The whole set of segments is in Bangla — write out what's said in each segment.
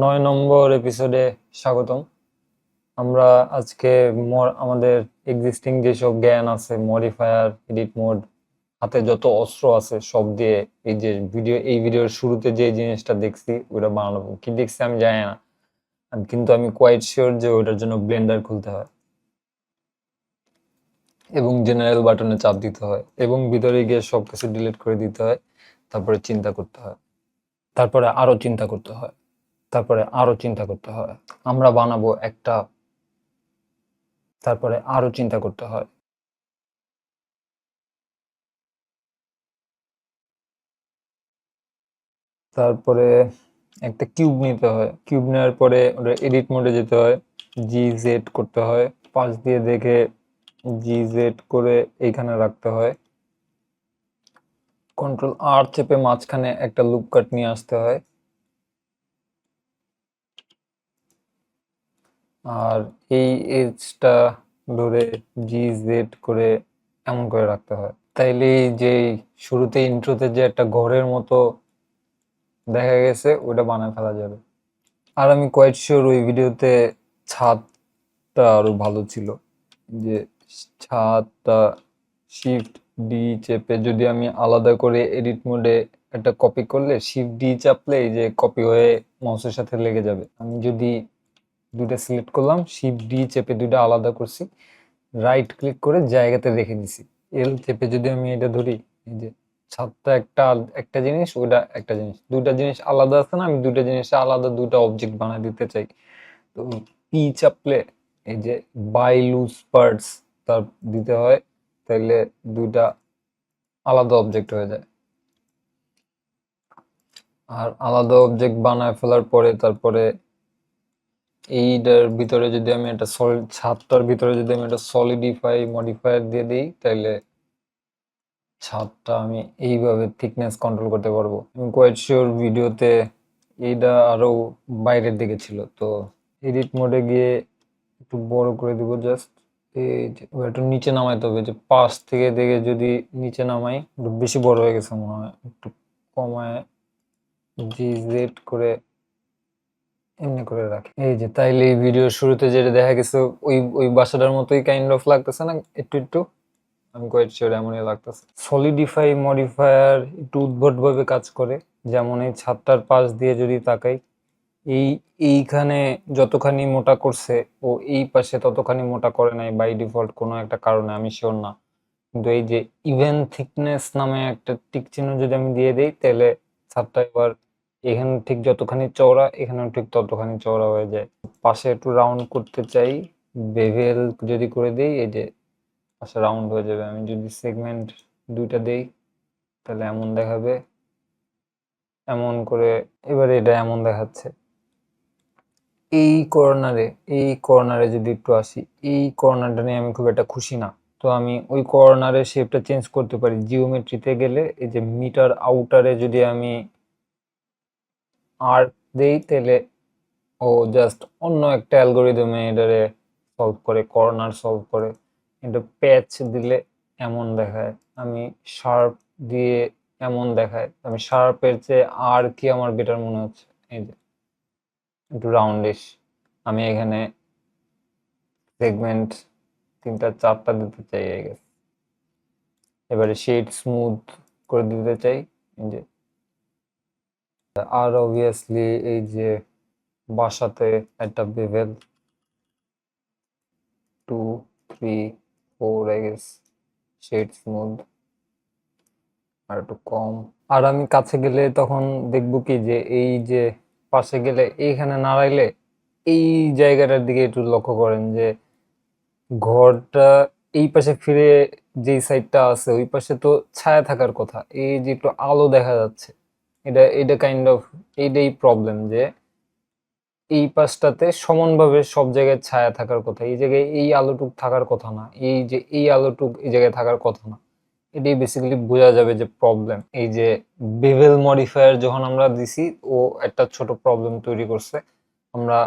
9 নম্বর এপিসোডে স্বাগতম। আমরা আজকে আমাদের এক্সিস্টিং যেসব জ্ঞান আছে, মডিফায়ার, এডিট মোড, হাতে যত অস্ত্র আছে সব দিয়ে এই যে এই ভিডিওর শুরুতে যে জিনিসটা দেখছি ওটা বানাবো। কি দেখছি আমি জানি না, কিন্তু আমি কোয়াইট শিওর যে ওটার জন্য ব্লেন্ডার খুলতে হয় এবং জেনারেল বাটনে চাপ দিতে হয় এবং ভিতরে গিয়ে সবকিছু ডিলিট করে দিতে হয়। তারপরে চিন্তা করতে হয়, তারপরে আরো চিন্তা করতে হয়, তারপরে আরো চিন্তা করতে হয়। আমরা বানাবো একটা, তারপরে আরো চিন্তা করতে হয়। তারপরে একটা কিউব নিতে হয়, কিউব নেওয়ার পরে ওটা এডিট মোডে যেতে হয়, GZ করতে হয়, পাশ দিয়ে দেখে GZ করে এইখানে রাখতে হয়, Ctrl+R চেপে মাঝখানে একটা লুপ কাট নিয়ে আসতে হয়, আর এই এজটা ধরে GZ করে এমন করে রাখতে হয়। তাইলে যে শুরুতে ইন্ট্রোতে যে একটা ঘরের মতো দেখা গেছে ওটা বানায় ফেলা যাবে। আর আমি কোয়াইট শিওর ওই ভিডিওতে ছাদটা আরো ভালো ছিল, যে ছাদটা শিফট ডি চেপে যদি আমি আলাদা করে এডিট মোডে একটা কপি করলে শিফট ডি চাপলে এই যে কপি হয়ে মাউসের সাথে লেগে যাবে। আমি যদি দুইটা সিলেক্ট করলাম, শিফট ডি চেপে দুইটা আলাদা করছি, রাইট ক্লিক করে জায়গাতে রেখে দিছি, এল চেপে যদি আমি এটা ধরি, এই যে ছাদটা একটা জিনিস, ওটা একটা জিনিস, দুইটা জিনিস আলাদা আছে না, আমি দুইটা জিনিসে আলাদা দুইটা অবজেক্ট বানায় দিতে চাই। তো পি চাপলে এই যে বাই লুজ পার্টস তার দিতে হয়, তাইলে দুইটা আলাদা অবজেক্ট হয়ে যায়। আর আলাদা অবজেক্ট বানায় ফেলার পরে তারপরে এইটার ভিতরে যদি আমি একটা সলিড, ছাদটার ভিতরে যদি আমি একটা সলিডিফাই মডিফায়ার দিয়ে দিই, তাইলে ছাদটা আমি এইভাবে থিকনেস কন্ট্রোল করতে পারবো। আমি কোয়াইট শিওর ভিডিওতে এইটা আরো বাইরের দিকে ছিল, তো এডিট মোডে গিয়ে একটু বড় করে দিব জাস্ট। এই যে একটু নিচে নামাইতে হবে, যে পাশ থেকে দেখে যদি নিচে নামাই, একটু বেশি বড় হয়ে গেছে মনে হয়, একটু কমায় GZ করে এমনি করে রাখি। এই যে তাইলে এই ভিডিওর শুরুতে যেটা দেখা গেছে ওই ওই বাসাটার মতোই কাইন্ড অফ লাগতেছে না একটু একটু? আমি কোয়াইট শিওর এমনই লাগতেছে। সলিডিফাই মডিফায়ার একটু উদ্ভট ভাবে কাজ করে, যেমন এই ছাদটার পাশ দিয়ে যদি তাকাই, এইখানে যতখানি মোটা করছে ও এই পাশে ততখানি মোটা করে নাই বাই ডিফল্ট কোনো একটা কারণে, আমি শিওর না। কিন্তু এই যে ইভেন থিকনেস নামে একটা টিক চিহ্ন যদি আমি দিয়ে দিই, তাহলে ছাদটা এবার এখানে ঠিক যতখানি চওড়া এখানেও ঠিক ততখানি চওড়া হয়ে যায়। পাশে একটু রাউন্ড করতে চাই, বেভেল যদি করে দিই, এই যে পাশে রাউন্ড হয়ে যাবে। আমি যদি সেগমেন্ট দুইটা দেই তাহলে এমন দেখাবে, এমন করে এবারে এটা এমন দেখাচ্ছে। এই কর্নারে যদি একটু আসি, এই কর্নারটা নিয়ে আমি খুব একটা খুশি না, তো আমি ওই কর্নারের শেপটা চেঞ্জ করতে পারি। জিওমেট্রিতে গেলে এই যে মিটার আউটারে যদি আমি আর্ক দেই, তাহলে ও জাস্ট অন্য একটা অ্যালগোরিদমে এটারে সলভ করে, কর্নার সলভ করে। এটা প্যাচ দিলে এমন দেখায়, আমি শার্প দিয়ে এমন দেখায়। আমি শার্পের চেয়ে আর কি আমার বেটার মনে হচ্ছে, এই যে একটু রাউন্ডিশ। আমি এখানে সেগমেন্ট 3টা 4টা দিতে চাই, আই গেস। এবারে শেড স্মুথ করে দিতে চাই, এই যে। আর অবভিয়াসলি এই যে বাসাতে একটা bevel 2 3 4, I guess, shade smooth আর একটু কম। আর আমি কাছে গেলে তখন দেখবো কি, যে এই যে পাশে গেলে এইখানে নাড়াইলে এই জায়গাটার দিকে একটু লক্ষ্য করেন, যে ঘরটা এই পাশে ফিরে যেই সাইডটা আছে ওই পাশে তো ছায়া থাকার কথা, এই যে একটু আলো দেখা যাচ্ছে, এটা এটা কাইন্ড অফ এইটাই প্রবলেম, যে এই পাশটাতে সমানভাবে সব জায়গায় ছায়া থাকার কথা, এই জায়গায় এই আলোটুক থাকার কথা না, এই যে এই আলোটুক এই জায়গায় থাকার কথা না। এটাই বেসিক্যালি বোঝা যাবে যে প্রবলেম। এই যে বেভেল মডিফায়ার যখন আমরা দিছি, ও একটা ছোট প্রবলেম তৈরি করছে। আমরা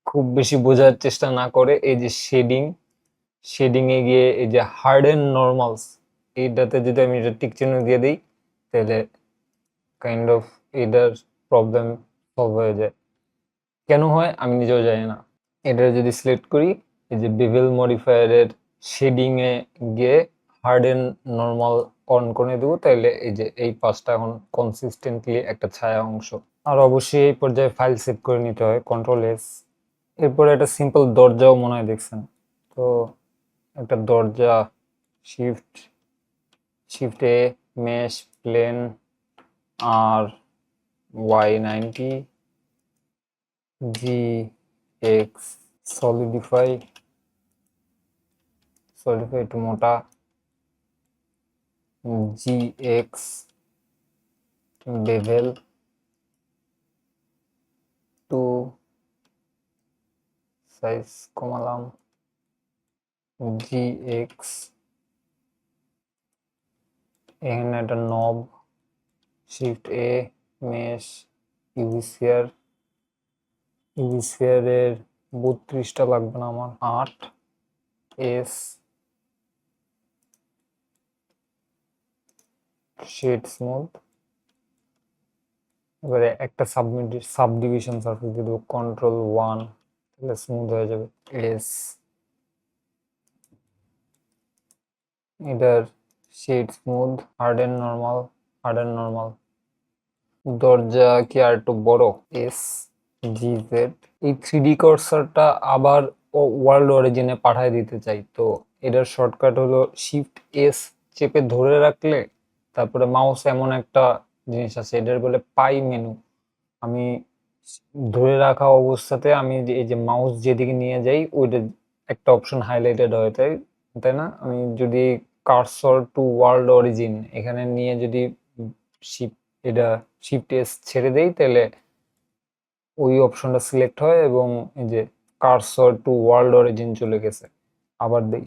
খুব বেশি বোঝার চেষ্টা না করে এই যে শেডিং এ গিয়ে এই যে হার্ডেন নরমালস, এইটাতে যদি আমি এটা টিক চিহ্ন দিয়ে দিই, তাহলে কাইন্ড অফ এটার প্রবলেম সলভ হয়ে যায়। কেন হয় আমি নিজেও জানি না। এটা যদি সিলেক্ট করি, এই যে বেভেল মডিফায়ারের শেডিং এ গিয়ে হার্ডেন নরমাল অন করে দেবো, তাইলে এই যে এই পাশটা এখন কনসিস্টেন্টলি একটা ছায়া অংশ। আর অবশ্যই এই পর্যায়ে ফাইল সেভ করে নিতে হয়, কন্ট্রোল এস। এরপরে একটা সিম্পল দরজাও মনে হয় দেখছেন, তো একটা দরজা, shift shift A, mesh, plane, R Y90, GX, solidify, solidify একটু মোটা, GX, বেভেল 2, সাইজ কমালাম, GX, এখানে একটা নব, shift A, mesh, UV sphere, UV স্ফিয়ারের 32টা লাগবে না আমার, 8, এস, শেড স্মুথ। এবারে একটা সাবডিভিশন সারফেস দিয়ে দেবো, কন্ট্রোল 1, তাহলে স্মুথ হয়ে যাবে। এস, এটার shade smooth, harden normal, harden normal. দরজা কি আর একটু বড়, এস, GZ। এই 3D কার্সারটা আবার ওয়ার্ল্ড অরিজিনে পাঠায় দিতে চাই, তো এটার শর্টকাট হলো শিফট এস চেপে ধরে রাখলে, তারপরে মাউস এমন একটা জিনিস আছে, এটার বলে পাই মেনু। আমি ধরে রাখা অবস্থাতে আমি এই যে মাউস যেদিকে নিয়ে যাই, ওইটা একটা অপশন হাইলাইটেড হয়, তাই তাই না? আমি যদি কার্সর টু ওয়ার্ল্ড অরিজিন এখানে নিয়ে যদি শিফট এটা শিফট এস ছেড়ে দেই, তাহলে ওই অপশনটা সিলেক্ট হয় এবং এই যে কার্সর টু ওয়ার্ল্ড অরিজিন চলে গেছে। আবার দেখ,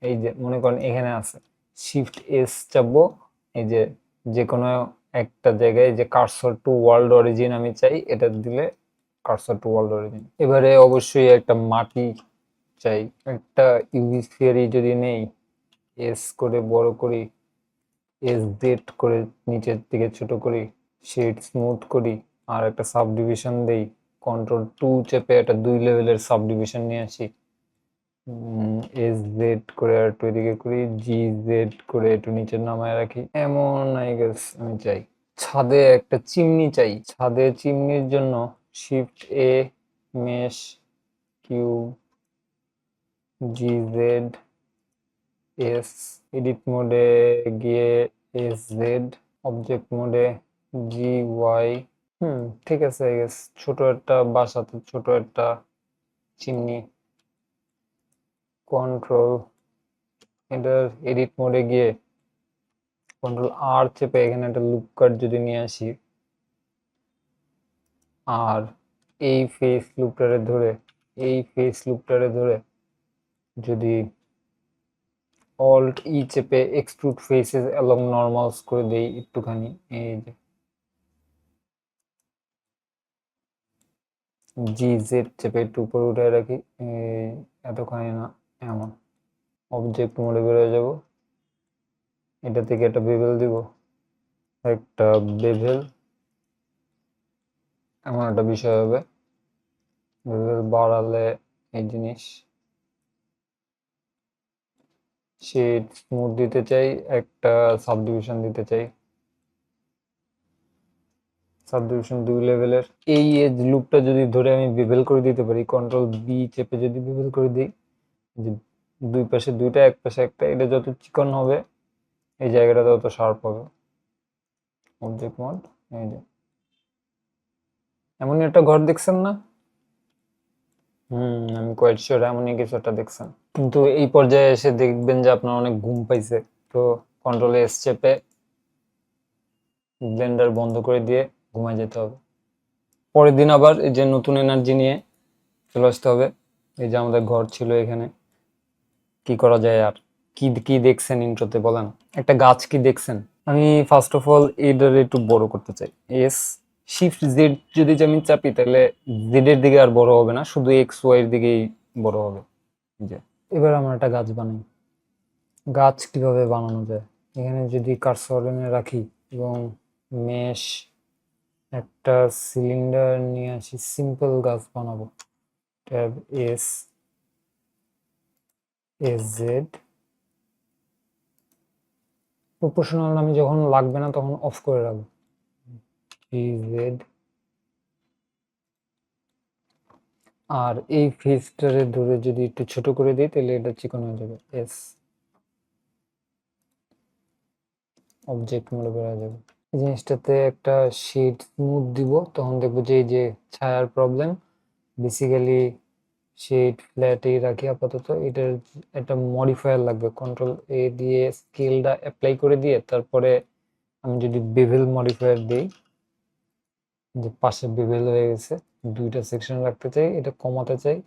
এই যে মনে করেন এখানে আছে, শিফট এস চাপবো, এই যে যে কোনো একটা জায়গায় যে কার্সর টু ওয়ার্ল্ড অরিজিন আমি চাই, এটা দিলে কার্সর টু ওয়ার্ল্ড অরিজিন। এবারে অবশ্যই একটা মাটি চাই, একটা ইউভি স্ফিয়ারই যদি নেই, এস করে বড় করি, এস জেড করে নিচের দিকে ছোট করি, শেড স্মুথ করি, আর একটা সাব ডিভিশন দেই, কন্ট্রোল 2 চেপে একটা 2 লেভেলের সাব ডিভিশন নিয়ে আসি, এস জেড করে আর একটু এদিকে করি, জি জেড করে একটু নিচের নামায় রাখি, এমন আই গেস আমি চাই। ছাদে একটা চিমনি চাই, ছাদে চিমনির জন্য shift A, mesh, cube, G Z, S, edit মোডে গিয়ে এস জেড, অবজেক্ট মোডে জি ওয়াই। ঠিক আছে, আই গেস ছোট একটা বাসাতে ছোট একটা চিমনি, কন্ট্রোল, এটার এডিট মোডে গিয়ে কন্ট্রোল আর চেপে এখানে একটা লুপ কাট যদি নিয়ে আসি, আর এই ফেস লুপটারে ধরে, এই ফেস লুপটারে ধরে যদি অল্ট ই চেপে এক্সট্রুড ফেসেস অ্যালং নরমালস করে দেই একটুখানি, এই যে জি জেড চেপে একটু উপরে উঠে রাখি, এতখানি না, এমন অবজেক্ট মোডে বেরোয় যাব, এটা থেকে একটা বেভেল দিব, একটা বেভেল, এমন একটা বিষয় হবে। বেভেল বাড়ালে এই জিনিস, শেড স্মুথ দিতে চাই, একটা সাবডিভিশন দিতে চাই, সাবডিভিশন 2 লেভেলের। এই এজ লুপটা যদি ধরে আমি বেভেল করে দিতে পারি, কন্ট্রোল বি চেপে যদি বেভেল করে দিই, যে দুই পাশে দুইটা এক পাশে একটা, এটা যত চিকন হবে এই জায়গাটা তত শার্প হবে। অবজেক্ট মোড, এই যে এমনই একটা ঘর দেখছেন না? আমি কোয়াইট শিওর এমনই কিছু একটা দেখছেন। কিন্তু এই পর্যায়ে এসে দেখবেন যে আপনার অনেক ঘুম পাইছে, তো কন্ট্রোল এস চেপে ব্লেন্ডার বন্ধ করে দিয়ে ঘুমায় যেতে হবে। পরের দিন আবার এই যে নতুন এনার্জি নিয়ে চলে আসতে হবে। এই যে আমাদের ঘর ছিল এখানে, কি করা যায় আর? কি কি দেখছেন ইন্ট্রোতে বলেন? একটা গাছ কি দেখছেন? আমি ফার্স্ট অফ অল এটার একটু বড় করতে চাই। এস, শিফট জেড যদি আমি চাপি, তাহলে জেড এর দিকে আর বড় হবে না, শুধু এক্স ওয়াই এর দিকেই বড় হবে। যে এবার আমরা একটা গাছ বানাই। গাছ কিভাবে বানানো যায়? এখানে যদি কার্সর এনে রাখি এবং মেশ একটা সিলিন্ডার নিয়ে আসি, সিম্পল গাছ বানাবো। Tab S S Z, proportional আমি যখন লাগবে না তখন অফ করে রাখবো। জেড, আর এই ফেসটারে ধরে যদি একটু ছোট করে দিই তাহলে এটা চিকন হয়ে যাবে। এস অবজেক্ট মোডে বেড়ে যাবে। এই জিনিসটাতে একটা শেড স্মুথ দিব, তখন দেখবো যে এই যে ছায়ার প্রবলেম, বেসিক্যালি শেড ফ্ল্যাটেই রাখি আপাতত। এটার একটা মডিফায়ার লাগবে, কন্ট্রোল এ দিয়ে স্কেলটা অ্যাপ্লাই করে দিয়ে তারপরে আমি যদি বেভেল মডিফায়ার দিই, যে পাশে বেভেল হয়ে গেছে, দুইটা সেকশন রাখতে চাই, এটা কমাতে চাই।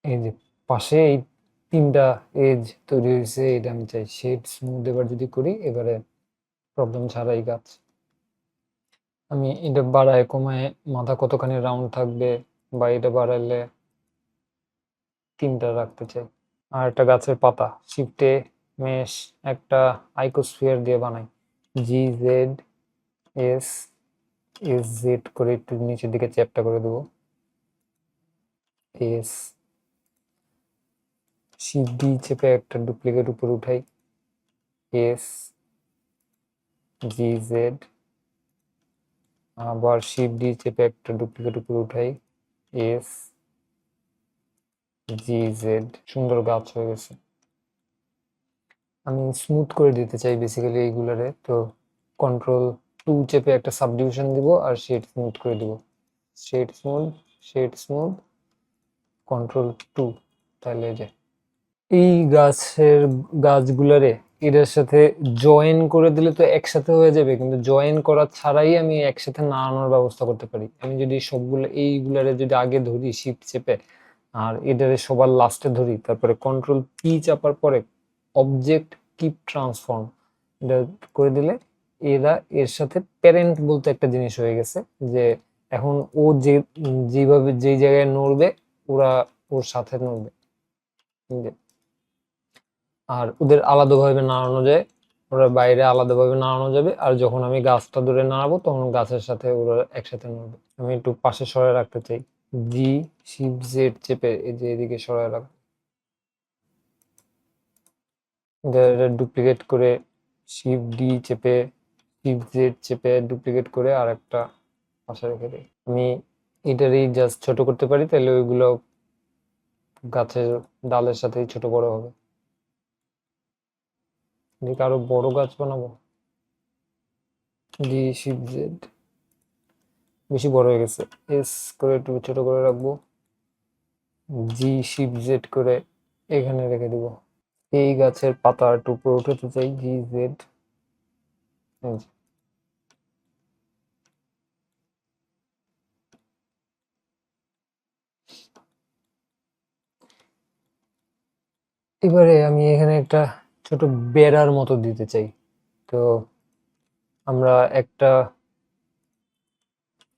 এই যে পাশে এই তিনটা এজ তৈরি হয়েছে, এটা আমি চাই শেড স্মুথ। এবার যদি করি, এবারে প্রবলেম ছাড়াই গাছ। আমি এটা বাড়ায় কমায় মাথা কতখানি রাউন্ড থাকবে, বা এটা বাড়াইলে তিনটা রাখতে চাই। আর একটা গাছের পাতা শিফটে মেশ একটা আইকোস্ফিয়ার দিয়ে বানাই। জি জেড এস এস জেড করে একটু নিচের দিকে চ্যাপটা করে দেবো। এস শিফট ডি চেপে একটা ডুপ্লিকেট উপরে উঠাই। এস জি জেড, আবার শিফট ডি চেপে একটা ডুপ্লিকেট উপরে উঠাই। এস জি জেড, সুন্দর গাছ হয়ে গেছে। আমি স্মুথ করে দিতে চাই বেসিক্যালি এইগুলারে, তো কন্ট্রোল 2 চেপে একটা সাবডিভিশন দিব আর শেড স্মুথ করে দিব। Shade smooth, shade smooth, control 2, তাহলে যে এই গাছগুলারে এটার সাথে জয়েন করে দিলে তো একসাথে হয়ে যাবে, কিন্তু জয়েন করা ছাড়াই আমি একসাথে নাড়ানোর ব্যবস্থা করতে পারি। আমি যদি সবগুলো এইগুলারে যদি আগে ধরি শিফট চেপে, আর এটারে সবার লাস্টে ধরি, তারপরে কন্ট্রোল পি চাপার পরে অবজেক্ট কিপ ট্রান্সফর্ম এটা করে দিলে এরা এর সাথে প্যারেন্ট বলতে একটা জিনিস হয়ে গেছে, যে এখন ও যেভাবে যেই জায়গায় নড়বে ওরা ওর সাথে নড়বে। আর ওদের আলাদাভাবে নাড়ানো যায়, ওরা বাইরে আলাদাভাবে নাড়ানো যাবে, আর যখন আমি গাছটা ধরে নাড়াবো তখন গাছের সাথে ওরা একসাথে নড়বে। আমি একটু পাশে সরায় রাখতে চাই, জি শিফট জেড চেপে এই যে এদিকে সরায় রাখবো। ডুপ্লিকেট করে শিফট ডি চেপে শিফট জেড চেপে ডুপ্লিকেট করে আর একটা পাশে রেখে দিই। আমি এটারই জাস্ট ছোট করতে পারি, তাহলে ওইগুলো গাছের ডালের সাথেই ছোট বড় হবে। এদিকে আরো বড় গাছ বানাবো। জি শিফট জেড, বেশি বড় হয়ে গেছে, এস করে একটু ছোট করে রাখবো। জি শিফট জেড করে এখানে রেখে দিব। এই গাছের পাতা একটু উপরে উঠাতে চাই, জি জেড। এবারে আমি এখানে একটা ছোট বেড়ার মতো দিতে চাই, তো আমরা একটা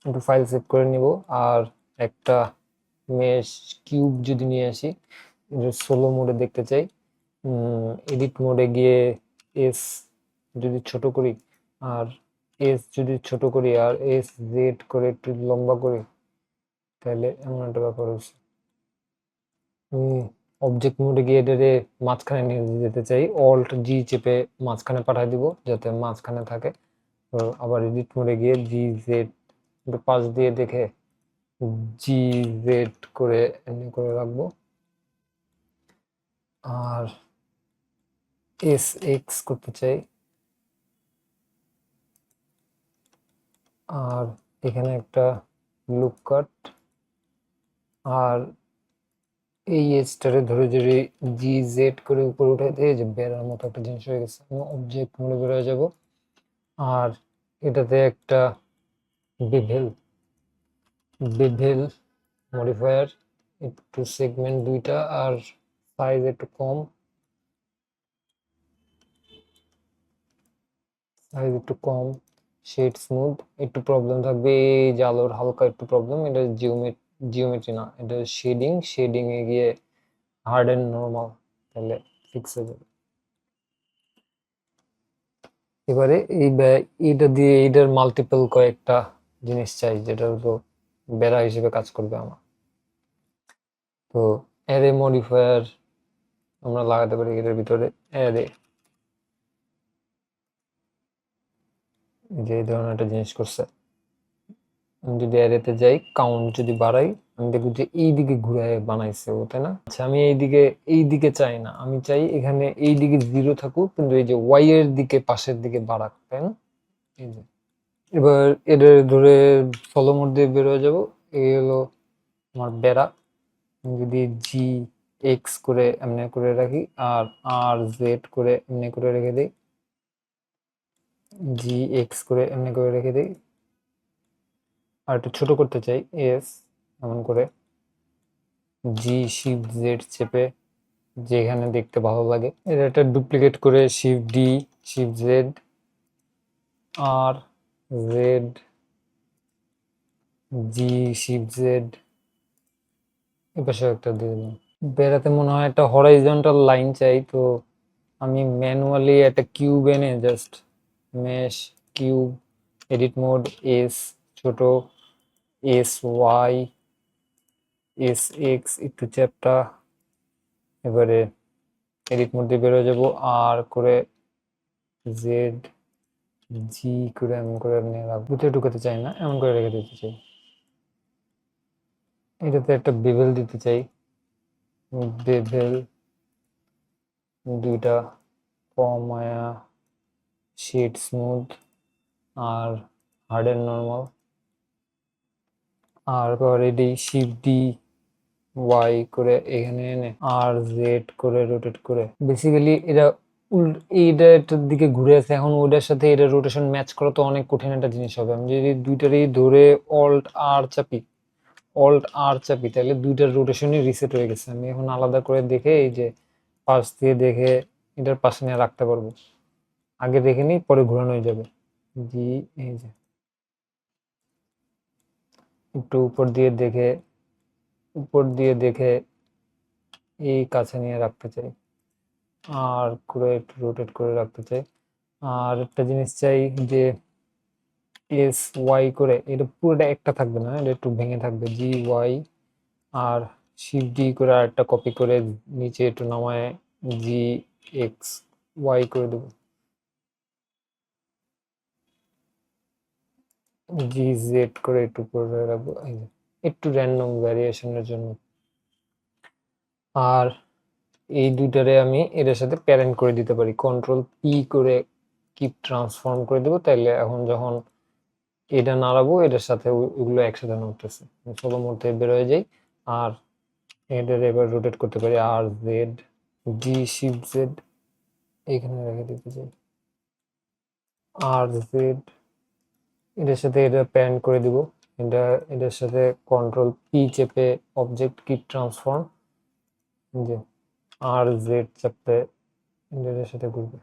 একটু ফাইল সেভ করে নিব, আর একটা মেশ কিউব যদি নিয়ে আসি, সোলো মোডে দেখতে চাই। এডিট মোডে গিয়ে এস যদি ছোট করি, আর এস যদি ছোট করি, আর এস জেড করে একটু লম্বা করি, তাহলে এমন একটা ব্যাপার হচ্ছে। আমি অবজেক্ট মোডে গিয়ে এটারে মাঝখানে নিয়ে যেতে চাই, অল্ট জি চেপে মাঝখানে পাঠিয়ে দিব যাতে মাঝখানে থাকে। তো আবার এডিট মোডে গিয়ে জি জেড পাশ দিয়ে দেখে জি জেড করে এমনি করে রাখবো, আর এস এক্স করতে চাই, আর এখানে একটা লুপ কাট, আর এই এজটারে ধরে ধরে জি জেড করে উপরে উঠে দিয়ে যে বেড়ার মতো একটা জিনিস হয়ে গেছে। আমি অবজেক্ট মোডে বেরোয় যাব, আর এটাতে একটা বেভেল বেভেল মডিফায়ার, একটু সেগমেন্ট দুইটা আর সাইজ একটু কম, সাইজ একটু কম, শেড স্মুথ। একটু প্রবলেম থাকবে এই যে আলোর হালকা একটু প্রবলেম, এটা জিওমেট্রি না, এটা শেডিং এ গিয়ে হার্ড এন্ড নরমাল, তাহলে ফিক্স হয়ে যাবে। এবারে এইটা দিয়ে এইটার মাল্টিপল কয়েকটা জিনিস চাই, যেটা হলো বেড়া হিসেবে কাজ করবে আমার। তো অ্যারে মডিফায়ার আমরা লাগাতে পারি এটার ভিতরে। অ্যারে, যে এই ধরনের একটা জিনিস করছে। আমি যদি অ্যারেতে যাই, কাউন্ট যদি বাড়াই, আমি দেখব যে এই দিকে ঘুরে বানাইছে ও, তাই না? আচ্ছা, আমি এই দিকে চাই না, আমি চাই এখানে এই দিকে 0 থাকুক, কিন্তু এই যে ওয়াই এর দিকে পাশের দিকে বাড়াক, তাই না? এই যে এবার এদের ধরে ফলো মোড দিয়ে বের হয়ে যাব। এই হলো আমার বেড়া। আমি যদি জি এক্স করে এমনি করে রাখি, আর আর জেড করে এমনি করে রেখে দিই, জি এক্স করে এমনি করে রেখে দিই, আর একটু ছোট করতে চাই এস, এমন করে জি শিফট জেড চেপে যেখানে দেখতে ভালো লাগে এটা একটা ডুপ্লিকেট করে শিফট ডি শিফট জেড আর জেড জি শিফট জেড এপাশে একটা দিয়ে দিলাম। বেড়াতে মনে হয় একটা হরাইজন্টাল লাইন চাই, তো আমি ম্যানুয়ালি একটা কিউব এনে just mesh cube edit mode S ছোট এস ওয়াই এস এক্স একটু চ্যাপটা, এবারে এডিট মোড দিয়ে বেরোয় যাব, আর করে জেড জি করে এমন করে এমনি রাখবো, ভিতরে ঢুকাতে চাই না, এমন করে রেখে দিতে চাই। এটাতে একটা বেভেল দিতে চাই, বেভেল দুইটা, কমায়া শেড স্মুথ আর হার্ড এন্ড নর্মাল, আর এডি শিফট ডি ওয়াই করে এখানে এনে আর জেড করে রোটেট করে, বেসিক্যালি এটা এইটার দিকে ঘুরে আছে, এখন ওইটার সাথে এটা রোটেশন ম্যাচ করা তো অনেক কঠিন একটা জিনিস হবে। আমি যদি দুইটারই ধরে অল্ট আর চাপি তাহলে দুইটার রোটেশনই রিসেট হয়ে গেছে। আমি এখন আলাদা করে দেখে এই যে পাশ দিয়ে দেখে এটার পাশে নিয়ে রাখতে পারবো, আগে দেখে নিই পরে ঘোরানো হয়ে যাবে। জি এই যে একটু উপর দিয়ে দেখে এই কাছে নিয়ে রাখতে চাই, আর করে একটু রোটেট করে রাখতে চাই। আর একটা জিনিস চাই যে এস ওয়াই করে, এটা পুরোটা একটা থাকবে না, এটা একটু ভেঙে থাকবে, জি ওয়াই আর শিফট ডি করে আর একটা কপি করে নিচে একটু নামায় জি এক্স ওয়াই করে দেবো, জি জেড করে একটু করে রাখবো একটু র্যান্ডম ভ্যারিয়েশনের জন্য। আর এই দুইটারে আমি এদের সাথে প্যারেন্ট করে দিতে পারি, কন্ট্রোল পি করে কিপ ট্রান্সফর্ম করে দেবো, তাইলে এখন যখন এটা নাড়াবো এটার সাথে ওগুলো একসাথে নড়তেছে, সোলো মোড থেকে বের হয়ে যাই। আর এটার এবার রোটেট করতে পারি আর জেড ডি শিফট জেড এখানে রেখে দিতে চাই, আর জেড এটার সাথে এটা প্যারেন্ট করে দিব, এটার সাথে কন্ট্রোল পি চেপে অবজেক্ট কিপ ট্রান্সফর্ম, যে আর জেড চাপতে এটার সাথে ঘুরবে।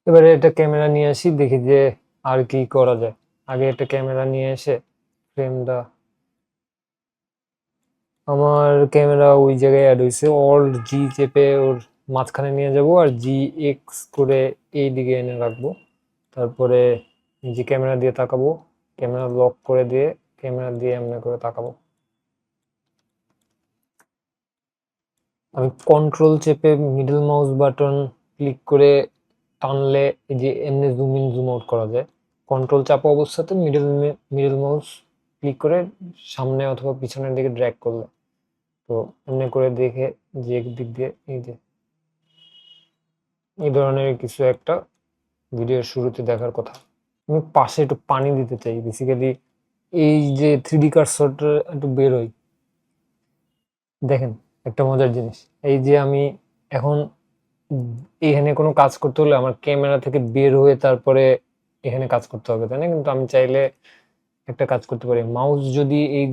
এবারে এটা ক্যামেরা নিয়ে আসি, দেখি যে আর কি করা যায়। আগে একটা ক্যামেরা নিয়ে এসে ফ্রেমটা, আমার ক্যামেরা ওই জায়গায় অ্যাড হয়েছে, অল্ট জি চেপে ওর মাঝখানে নিয়ে যাব আর জি এক্স করে এই দিকে এনে রাখবো, তারপরে যে ক্যামেরা দিয়ে তাকাবো, ক্যামেরা লক করে দিয়ে ক্যামেরা দিয়ে এমনি করে তাকাবো। আমি কন্ট্রোল চেপে মিডল মাউস বাটন ক্লিক করে টানলে এই যে এমনি জুম ইন জুম আউট করা যায়। কন্ট্রোল চাপা অবস্থাতে মিডল মাউস ক্লিক করে সামনে অথবা পিছনের দিকে ড্র্যাগ করলে, তো এমনি করে দেখে যে দিক দিয়ে এই যে এই ধরনের কিছু একটা ভিডিওর শুরুতে দেখার কথা। আমি পাশে একটু পানি দিতে চাই, বেসিক্যালি এই যে 3D কার্সরটা একটু বেরোয়, দেখেন একটা মজার জিনিস, এই যে আমি এখন এখানে কোনো কাজ করতে হলে আমার ক্যামেরা থেকে বের হয়ে তারপরে এখানে কাজ করতে হবে, তাই না? কিন্তু আমি চাইলে একটা কাজ করতে পারি, মাউস যদি এই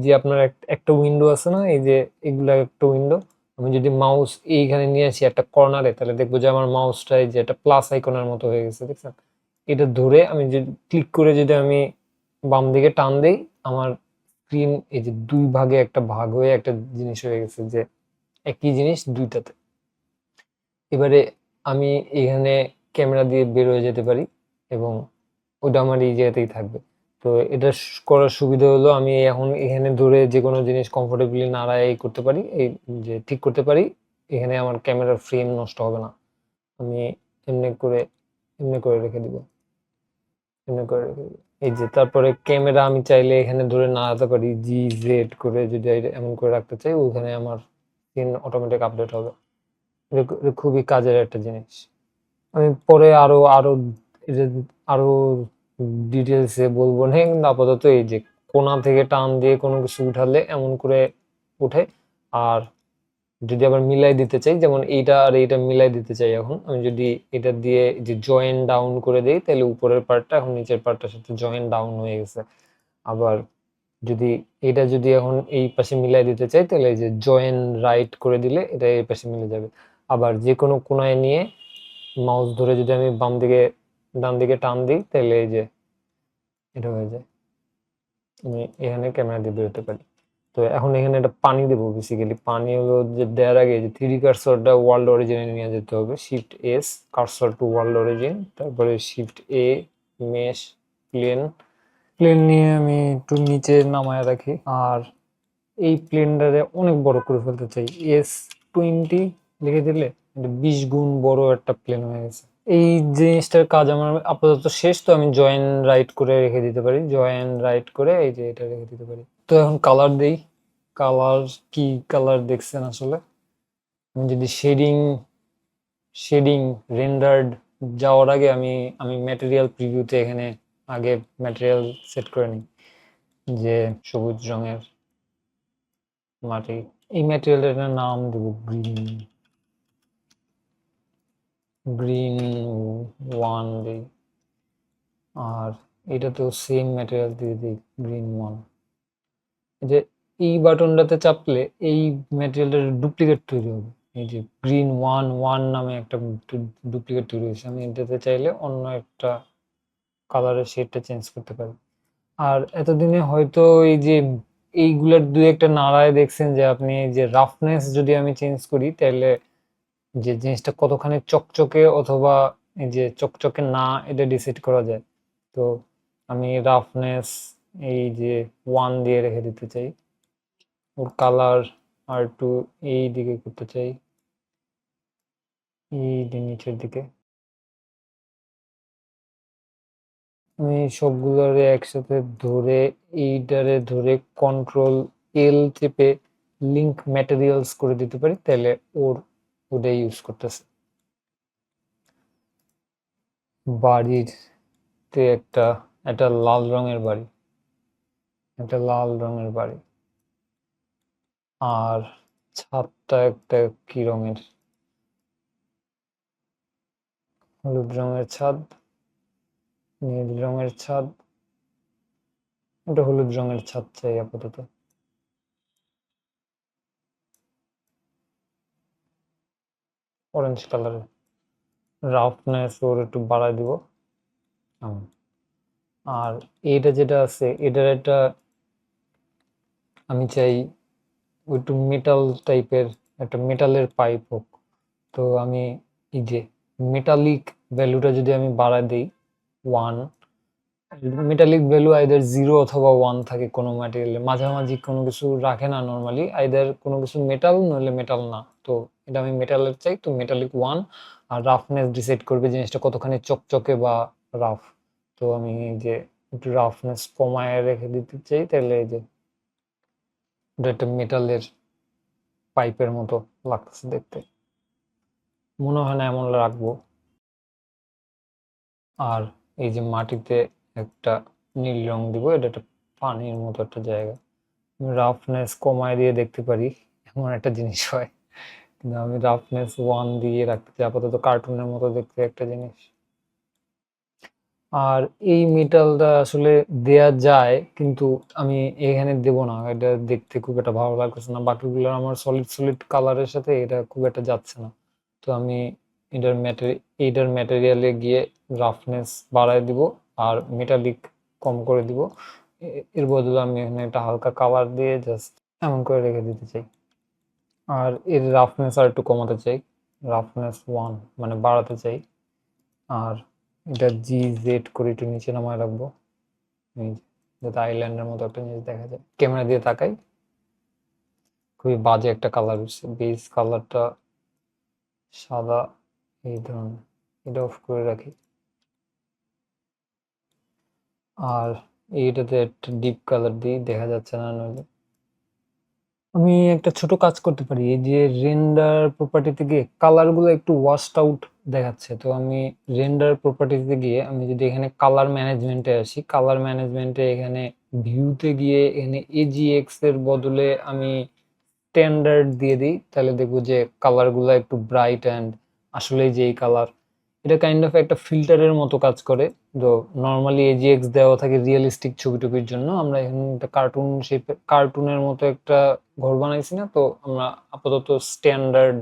যে আপনার একটা উইন্ডো আছে না, এই যে এগুলা একটা উইন্ডো, আমি যদি মাউস এইখানে নিয়ে আসি একটা কর্নারে, তাহলে দেখবো যে আমার মাউসটা এই যে একটা প্লাস আইকনের মতো হয়ে গেছে, দেখছেন? এটা ধরে আমি যদি ক্লিক করে যদি আমি বাম দিকে টান দেই, আমার স্ক্রিন এই যে দুই ভাগে একটা ভাগ হয়ে একটা জিনিস হয়ে গেছে, যে একই জিনিস দুইটাতে। এবারে আমি এখানে ক্যামেরা দিয়ে বের হয়ে যেতে পারি এবং ওটা আমার এই জায়গাতেই থাকবে। তো এটা করার সুবিধা হলো আমি এখন এখানে ধরে যে কোনো জিনিস কমফোর্টেবলি নাড়ায় করতে পারি, এই যে ঠিক করতে পারি। এখানে আমার ক্যামেরার ফ্রেম নষ্ট হবে না। আমি এমনি করে রেখে দিব, এমনি করে রেখে দিব। এই যে তারপরে ক্যামেরা আমি চাইলে এখানে ধরে নাড়াতে পারি, GZ করে যদি এমন করে রাখতে চাই, ওখানে আমার সিন অটোমেটিক আপডেট হবে। এটা খুবই কাজের একটা জিনিস। আমি পরে আরো আরো এটা আরো ডিটেলসে বলবো না, কিন্তু আপাতত এই যে কোণা থেকে টান দিয়ে কোনো কিছু উঠালে এমন করে উঠে। আর যদি আবার মিলাই দিতে চাই, যেমন এইটা আর এইটা মিলাই দিতে চাই, এখন আমি যদি এটা দিয়ে যে জয়েন ডাউন করে দেই, তাহলে উপরের পার্টটা এখন নিচের পার্টটার সাথে জয়েন ডাউন হয়ে গেছে। আবার যদি এটা যদি এখন এই পাশে মিলাই দিতে চাই, তাহলে এই যে জয়েন রাইট করে দিলে এটা এই পাশে মিলে যাবে। আবার যে কোনো কোণায় নিয়ে মাউস ধরে যদি আমি বাম দিকে ডান দিকে টান দিই, তাহলে এই যে এটা হয়ে যায়। আমি এখানে ক্যামেরা দিয়ে বেরোতে পারি। তো এখন এখানে একটা পানি দেবো। বেসিক্যালি পানি হলো যে দেওয়ার আগে যে 3D কার্সরটা ওয়ার্ল্ড অরিজিনে নিয়ে যেতে হবে। Shift S, cursor to world origin, তারপরে শিফট এ, মেশ, প্লেন নিয়ে আমি একটু নিচে নামায় রাখি। আর এই প্লেনটারে অনেক বড় করে ফেলতে চাই, S20 লিখে দিলে 20 গুণ বড় একটা প্লেন হয়ে গেছে। এই জিনিসটার কাজ আমার আপাতত শেষ। তো আমি জয়েন রাইট করে রেখে দিতে পারি, জয়েন রাইট করে এই যে এটা রেখে দিতে পারি। তো এখন কালার দেই। কালার কি কালার দেখছেন আসলে? আমি যদি শেডিং রেন্ডার্ড যাওয়ার আগে আমি ম্যাটেরিয়াল প্রিভিউতে এখানে আগে ম্যাটেরিয়াল সেট করে নিই, যে সবুজ রঙের মাটি। এই ম্যাটেরিয়ালটার নাম দেবো গ্রিন 1 দিই। আর এটাতেও সেম ম্যাটেরিয়াল দিয়ে দিই, গ্রিন 1। যে এই বাটনটাতে চাপলে এই ম্যাটেরিয়ালটার ডুপ্লিকেট তৈরি হবে। এই যে গ্রিন 1 নামে একটা ডুপ্লিকেট তৈরি হয়েছে। আমি এটাতে চাইলে অন্য একটা কালারের শেডটা চেঞ্জ করতে পারি। আর এতদিনে হয়তো এই যে এইগুলার দুই একটা নাড়ায় দেখছেন যে আপনি এই যে রাফনেস যদি আমি চেঞ্জ করি, তাহলে যে জিনিসটা কতখানি চকচকে অথবা এই যে চকচকে না, এটা ডিসাইড করা যায়। তো আমি রাফনেস এই যে 1 দিয়ে রেখে দিতে চাই। ওর কালার আর একটু এই দিকে করতে চাই, এই নিচের দিকে। আমি সবগুলোরে একসাথে ধরে এইটারে ধরে কন্ট্রোল L চেপে লিঙ্ক ম্যাটেরিয়ালস করে দিতে পারি, তাহলে ওটাই ইউজ করতেছে। বাড়িতে একটা লাল রঙের বাড়ি, একটা লাল রঙের বাড়ি। আর ছাদটা একটা কি রঙের? হলুদ রঙের ছাদ, নীল রঙের ছাদ। একটা হলুদ রঙের ছাদ চাই আপাতত। অরেঞ্জ কালারের রাফনেস ওর একটু বাড়ায় দিব। আর এটা যেটা আছে, এটার একটা আমি চাই একটু মেটাল টাইপের, একটা মেটালের পাইপ হোক। তো আমি এই যে মেটালিক ভ্যালুটা যদি আমি বাড়ায় দিই 1, মেটালিক ভ্যালু আইদার 0 অথবা 1 থাকে কোনো ম্যাটেরিয়ালে, মাঝামাঝি কোনো কিছু রাখে না নর্মালি, আইদার কোনো কিছু মেটাল নইলে মেটাল না। তো এটা আমি মেটালের চাই, তো মেটালিক 1। আর রাফনেস ডিসাইড করবে জিনিসটা কতখানি চকচকে বা রাফ। তো আমি এই যে একটু রাফনেস কমায় রেখে দিতে চাই, তাহলে এই যে এটা একটা মেটালের পাইপের মতো লাগতেছে দেখতে, মনে হয় না এমন রাখবো। আর এই যে মাটিতে একটা নীল রং দিব, এটা একটা পানির মতো একটা জায়গা। রাফনেস কমায় দিয়ে দেখতে পারি, এমন একটা জিনিস হয়। কিন্তু আমি রাফনেস 1 দিয়ে রাখতে চাই আপাতত, কার্টুনের মতো দেখতে একটা জিনিস। আর এই মেটালটা আসলে দেয়া যায়, কিন্তু আমি এখানে দেব না, এটা দেখতে খুব একটা ভালো লাগতেছে না। বাকিগুলো আমার সলিড সলিড কালারের সাথে এটা খুব একটা যাচ্ছে না। তো আমি এটার ম্যাটেরিয়ালে গিয়ে রাফনেস বাড়ায় দিব আর মেটালিক কম করে দিব। এর বদলে আমি এখানে একটা হালকা কালার দিয়ে জাস্ট এমন করে রেখে দিতে চাই। আর এর রাফনেস আর একটু কমাতে চাই, রাফনেস 1 মানে বাড়াতে চাই। আর এটা GZ করে একটু নিচে নামায় রাখবো, যাতে আইল্যান্ডের মতো একটা জিনিস দেখা যায়। ক্যামেরা দিয়ে তাকাই, খুবই বাজে একটা কালার হচ্ছে, বেস কালারটা সাদা এই ধরনের, এটা অফ করে রাখি। আর এইটাতে একটা ডিপ কালার দিই, দেখা যাচ্ছে না নইলে। আমি একটা ছোট কাজ করতে পারি, এই যে রেন্ডার প্রপার্টিতে গিয়ে কালারগুলো একটু ওয়াশড আউট দেখাচ্ছে, তো আমি রেন্ডার প্রপার্টিতে গিয়ে আমি যদি এখানে কালার ম্যানেজমেন্টে আসি, কালার ম্যানেজমেন্টে এখানে ভিউতে গিয়ে এখানে AGX এর বদলে আমি স্ট্যান্ডার্ড দিয়ে দিই, তাহলে দেখবো যে কালারগুলো একটু ব্রাইট অ্যান্ড আসলে যে এই কালার, এটা কাইন্ড অফ একটা ফিল্টারের মতো কাজ করে। তো নর্মালি AGX দেওয়া থাকে রিয়েলিস্টিক ছবি টবির জন্য, আমরা এখানে একটা কার্টুন শেপের কার্টুনের মতো একটা ঘর বানাইছি না, তো আমরা আপাতত স্ট্যান্ডার্ড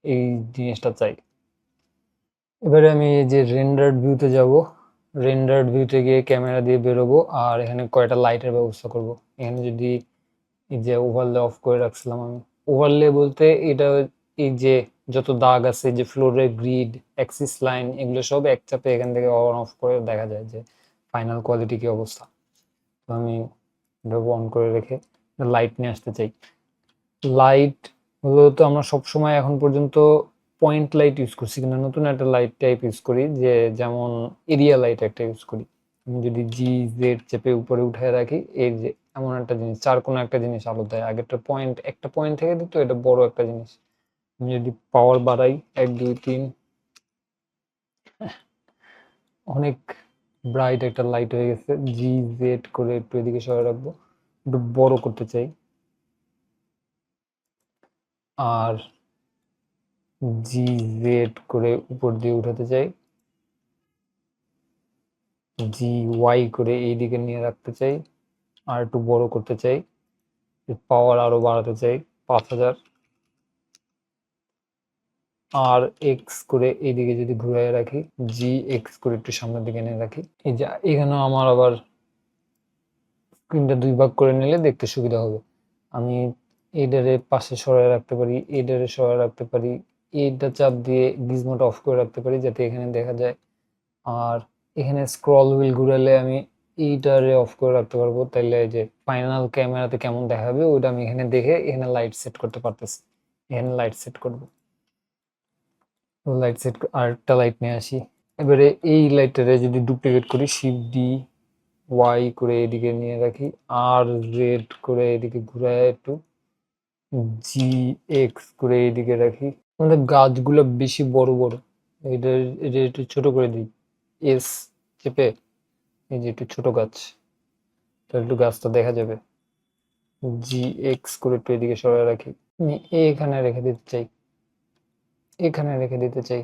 এই জিনিসটা চাই। এবারে আমি এই যে রেন্ডার্ড ভিউতে যাব, রেন্ডার্ড ভিউতে গিয়ে ক্যামেরা দিয়ে বেরোবো, আর এখানে কয়টা লাইটের ব্যবস্থা করব। এখানে যদি এই যে ওভারলে অফ করে রাখছিলাম আমি, ওভারলে বলতে এটা এই যে যত দাগ আছে, যে ফ্লোরের গ্রিড, অ্যাক্সিস লাইন, এগুলো সব এক চাপে এখান থেকে অন অফ করে দেখা যায় যে ফাইনাল কোয়ালিটি কি অবস্থা। তো আমি এটা অন করে রেখে লাইট নিয়ে আসতে চাই। লাইট হলো তো আমরা সবসময় এখন পর্যন্ত পয়েন্ট লাইট ইউজ করছি, কিন্তু নতুন একটা লাইট টাইপ ইউজ করি, যে যেমন এরিয়া লাইট একটা ইউজ করি। আমি যদি GZ চেপে উপরে উঠায় রাখি, এই যে এমন একটা জিনিস, চার কোনো একটা জিনিস আলো দেয়। আগেরটা পয়েন্ট, একটা পয়েন্ট থেকে দিত, এটা বড় একটা জিনিস। আমি যদি পাওয়ার বাড়াই 1 2 3, অনেক ব্রাইট একটা লাইট হয়ে গেছে। GZ করে একটু এদিকে সরাই রাখবো, একটু বড় করতে চাই। আর GZ করে উপর দিয়ে উঠাতে চাই, GY করে এই দিকে নিয়ে রাখতে চাই, আর একটু বড় করতে চাই, পাওয়ার আরো বাড়াতে চাই 5000। আর X করে এইদিকে যদি ঘুরাই রাখি, GX করে একটু সামনের দিকে নিয়ে রাখি। এই যে এখানেও আমার আবার স্ক্রিনটা 2 ভাগ করে নিলে দেখতে সুবিধা হবে। আমি এইটারে পাশে সরায় রাখতে পারি, এইটারে সরায় রাখতে পারি, এইটা চাপ দিয়ে গিজমোটা অফ করে রাখতে পারি যাতে এখানে দেখা যায়। আর এখানে স্ক্রল হুইল ঘুরালে আমি এইটারে অফ করে রাখতে পারবো, তাইলে যে ফাইনাল ক্যামেরাতে কেমন দেখাবে ওইটা আমি এখানে দেখে এখানে লাইট সেট করতে পারতেছি। এখানে লাইট সেট করব, লাইট সেট আর একটা লাইট নিয়ে আসি। এবারে এই লাইটটারে যদি ডুপ্লিকেট করি, শিফট ডি ওয়াই করে এদিকে নিয়ে রাখি, আর রেড করে এদিকে ঘুরায় একটু, GX করে এদিকে রাখি। আমাদের গাছগুলো বেশি বড় বড়, এটা এটা একটু ছোট করে দিই, এস চেপে এই যে একটু ছোট গাছ, তাহলে একটু গাছটা দেখা যাবে। GX করে একটু এদিকে সরাই রাখি। আমি এখানে রেখে দিতে চাই, এখানে রেখে দিতে চাই।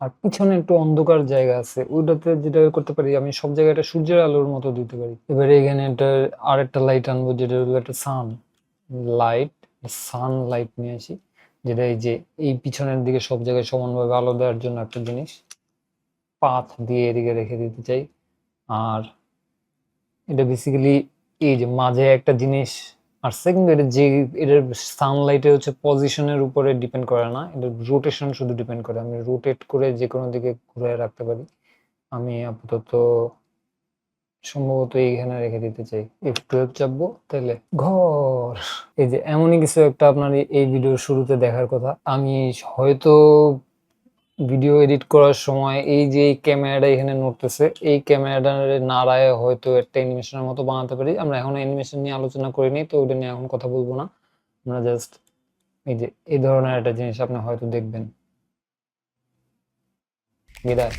আর পিছনে একটু অন্ধকার জায়গা আছে, ওইটাতে যেটা করতে পারি আমি, সব জায়গায় একটা সূর্যের আলোর মতো দিতে পারি। এবারে এখানে একটা আর একটা লাইট আনবো, যেটা হলো একটা লাইট সান লাইট নিয়ে আসি, যেটা এই যে এই পিছনের দিকে সব জায়গায় সমানভাবে আলো দেওয়ার জন্য একটা জিনিস, পাথ দিয়ে এদিকে রেখে দিতে চাই। আর এটা বেসিক্যালি এই যে মাঝে একটা জিনিস আসছে, কিন্তু এটা যে এটার সানলাইটের হচ্ছে পজিশনের উপরে ডিপেন্ড করে না, এটা রোটেশন শুধু ডিপেন্ড করে। আমি রোটেট করে যে কোনো দিকে ঘুরে রাখতে পারি। আমি আপাতত সম্ভবত এইখানে রেখে দিতে চাই, F12 চাপবো, তাহলে ঘর। এই যে এমনই কিছু একটা আপনার এই ভিডিওর শুরুতে দেখার কথা। আমি হয়তো ভিডিও এডিট করার সময় এই যে এই ক্যামেরাটা এখানে নড়তেছে, এই ক্যামেরাটা নাড়ায় হয়তো একটা অ্যানিমেশনের মতো বানাতে পারি। আমরা এখন অ্যানিমেশন নিয়ে আলোচনা করিনি, তো ওইটা নিয়ে এখন কথা বলবো না। আমরা জাস্ট এই যে এই ধরনের একটা জিনিস আপনি হয়তো দেখবেন। বিদায়।